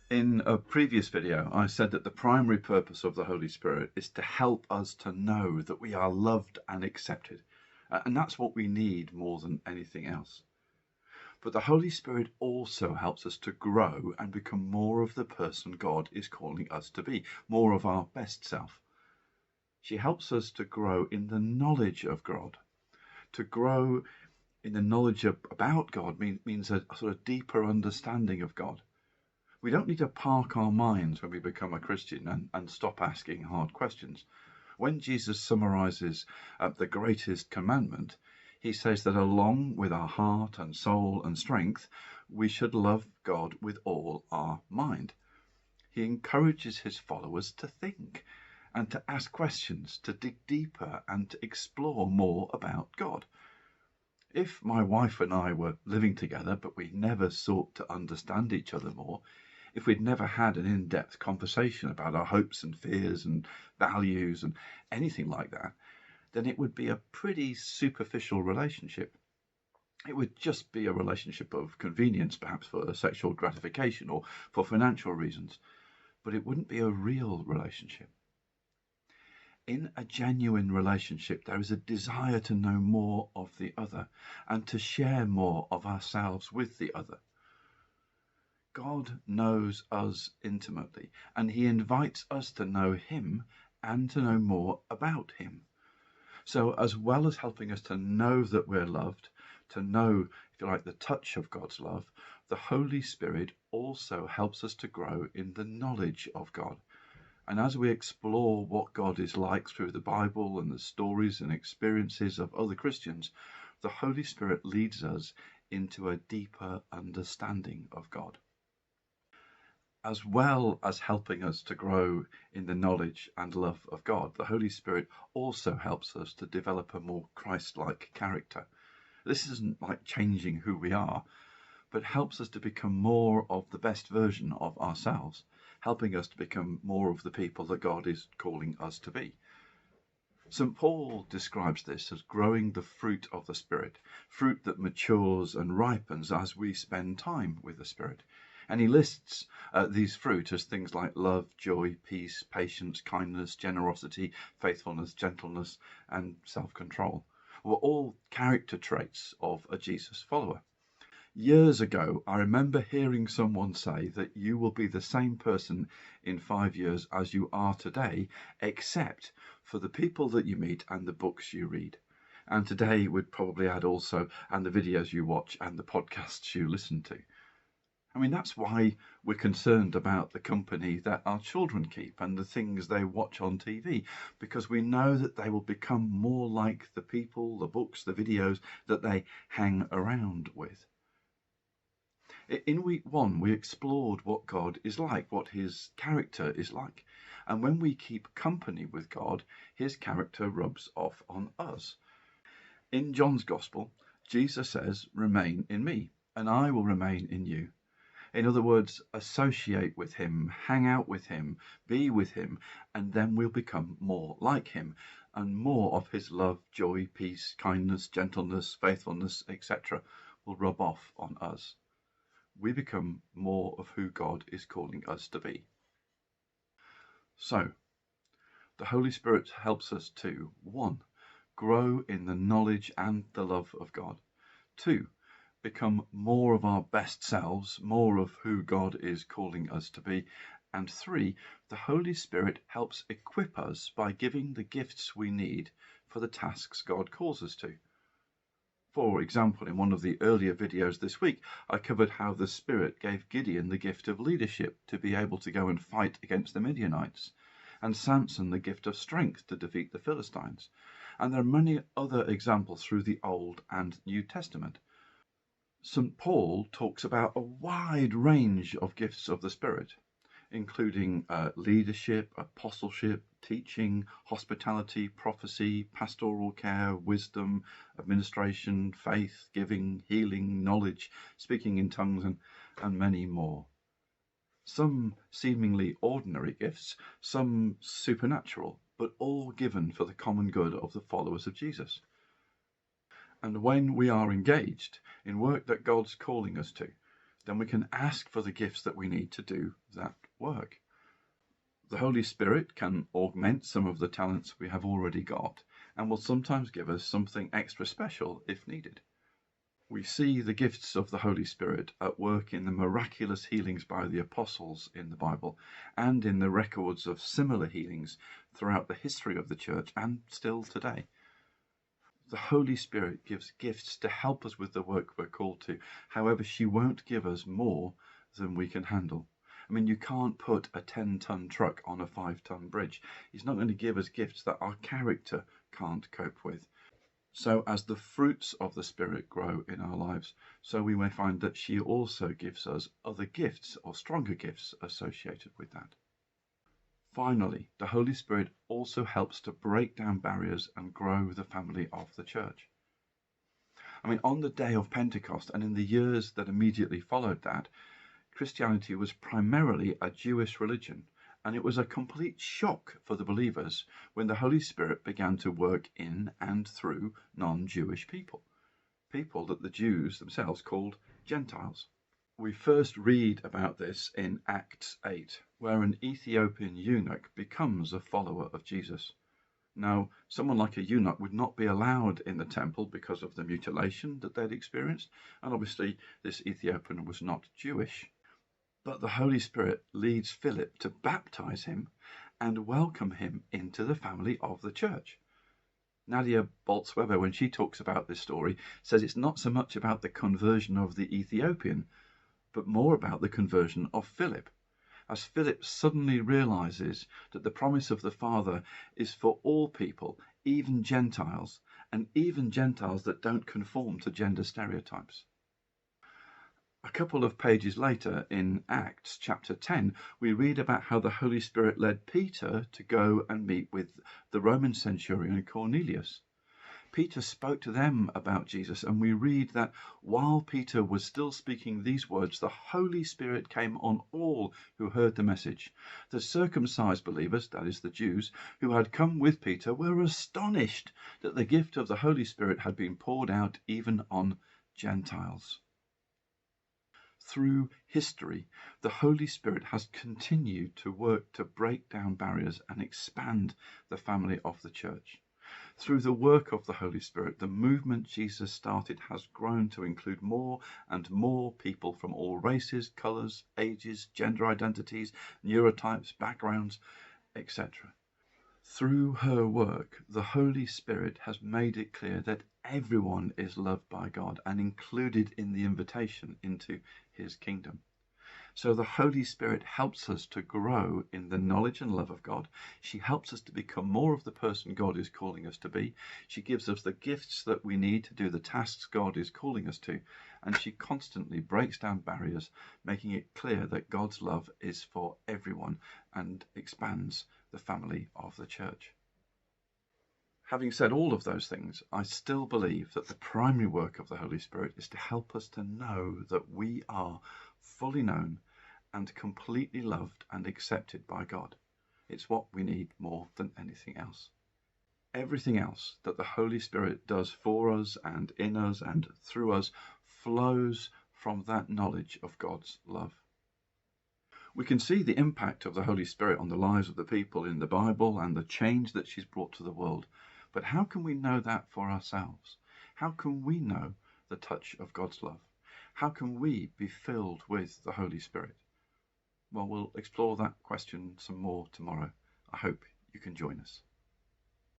In a previous video, I said that the primary purpose of the Holy Spirit is to help us to know that we are loved and accepted. And that's what we need more than anything else. But the Holy Spirit also helps us to grow and become more of the person God is calling us to be, more of our best self. She helps us to grow in the knowledge of God. To grow in the knowledge about God means a sort of deeper understanding of God. We don't need to park our minds when we become a Christian and stop asking hard questions. When Jesus summarizes the greatest commandment, he says that along with our heart and soul and strength, we should love God with all our mind. He encourages his followers to think and to ask questions, to dig deeper and to explore more about God. If my wife and I were living together, but we never sought to understand each other more, if we'd never had an in-depth conversation about our hopes and fears and values and anything like that, then it would be a pretty superficial relationship. It would just be a relationship of convenience, perhaps for sexual gratification or for financial reasons, but it wouldn't be a real relationship. In a genuine relationship, there is a desire to know more of the other and to share more of ourselves with the other. God knows us intimately, and he invites us to know him and to know more about him. So as well as helping us to know that we're loved, to know, if you like, the touch of God's love, the Holy Spirit also helps us to grow in the knowledge of God. And as we explore what God is like through the Bible and the stories and experiences of other Christians, the Holy Spirit leads us into a deeper understanding of God. As well as helping us to grow in the knowledge and love of God, the Holy Spirit also helps us to develop a more Christ-like character. This isn't like changing who we are, but helps us to become more of the best version of ourselves, helping us to become more of the people that God is calling us to be. St. Paul describes this as growing the fruit of the Spirit, fruit that matures and ripens as we spend time with the Spirit. And he lists these fruit as things like love, joy, peace, patience, kindness, generosity, faithfulness, gentleness, and self-control. Were all character traits of a Jesus follower. Years ago, I remember hearing someone say that you will be the same person in 5 years as you are today, except for the people that you meet and the books you read. And today we'd probably add also, and the videos you watch and the podcasts you listen to. I mean, that's why we're concerned about the company that our children keep and the things they watch on TV, because we know that they will become more like the people, the books, the videos that they hang around with. In week 1, we explored what God is like, what his character is like. And when we keep company with God, his character rubs off on us. In John's Gospel, Jesus says, "Remain in me, and I will remain in you." In other words, associate with him, hang out with him, be with him, and then we'll become more like him, and more of his love, joy, peace, kindness, gentleness, faithfulness, etc. will rub off on us. We become more of who God is calling us to be. So, the Holy Spirit helps us to 1. Grow in the knowledge and the love of God. 2. Become more of our best selves, more of who God is calling us to be. And 3. The Holy Spirit helps equip us by giving the gifts we need for the tasks God calls us to. For example, in one of the earlier videos this week, I covered how the Spirit gave Gideon the gift of leadership to be able to go and fight against the Midianites, and Samson the gift of strength to defeat the Philistines. And there are many other examples through the Old and New Testament. St. Paul talks about a wide range of gifts of the Spirit, including leadership, apostleship, teaching, hospitality, prophecy, pastoral care, wisdom, administration, faith, giving, healing, knowledge, speaking in tongues, and many more. Some seemingly ordinary gifts, some supernatural, but all given for the common good of the followers of Jesus. And when we are engaged in work that God's calling us to, then we can ask for the gifts that we need to do that work. The Holy Spirit can augment some of the talents we have already got and will sometimes give us something extra special if needed. We see the gifts of the Holy Spirit at work in the miraculous healings by the apostles in the Bible and in the records of similar healings throughout the history of the church and still today. The Holy Spirit gives gifts to help us with the work we're called to. However, she won't give us more than we can handle. I mean, you can't put a 10-ton truck on a 5-ton bridge. He's not going to give us gifts that our character can't cope with. So as the fruits of the Spirit grow in our lives, so we may find that she also gives us other gifts or stronger gifts associated with that. Finally, the Holy Spirit also helps to break down barriers and grow the family of the church. I mean, on the day of Pentecost and in the years that immediately followed that, Christianity was primarily a Jewish religion, and it was a complete shock for the believers when the Holy Spirit began to work in and through non-Jewish people that the Jews themselves called Gentiles. We first read about this in Acts 8, where an Ethiopian eunuch becomes a follower of Jesus. Now, someone like a eunuch would not be allowed in the temple because of the mutilation that they'd experienced, and obviously this Ethiopian was not Jewish. But the Holy Spirit leads Philip to baptize him and welcome him into the family of the church. Nadia Bolz-Weber, when she talks about this story, says it's not so much about the conversion of the Ethiopian, but more about the conversion of Philip, as Philip suddenly realizes that the promise of the Father is for all people, even Gentiles, and even Gentiles that don't conform to gender stereotypes. A couple of pages later in Acts chapter 10, we read about how the Holy Spirit led Peter to go and meet with the Roman centurion Cornelius. Peter spoke to them about Jesus, and we read that while Peter was still speaking these words, the Holy Spirit came on all who heard the message. The circumcised believers, that is the Jews, who had come with Peter, were astonished that the gift of the Holy Spirit had been poured out even on Gentiles. Through history, the Holy Spirit has continued to work to break down barriers and expand the family of the church. Through the work of the Holy Spirit, the movement Jesus started has grown to include more and more people from all races, colours, ages, gender identities, neurotypes, backgrounds, etc. Through her work, the Holy Spirit has made it clear that everyone is loved by God and included in the invitation into his kingdom. So the Holy Spirit helps us to grow in the knowledge and love of God. She helps us to become more of the person God is calling us to be. She gives us the gifts that we need to do the tasks God is calling us to. And she constantly breaks down barriers, making it clear that God's love is for everyone and expands the family of the church. Having said all of those things, I still believe that the primary work of the Holy Spirit is to help us to know that we are fully known and completely loved and accepted by God. It's what we need more than anything else. Everything else that the Holy Spirit does for us and in us and through us flows from that knowledge of God's love. We can see the impact of the Holy Spirit on the lives of the people in the Bible and the change that she's brought to the world. But how can we know that for ourselves? How can we know the touch of God's love? How can we be filled with the Holy Spirit? Well, we'll explore that question some more tomorrow. I hope you can join us.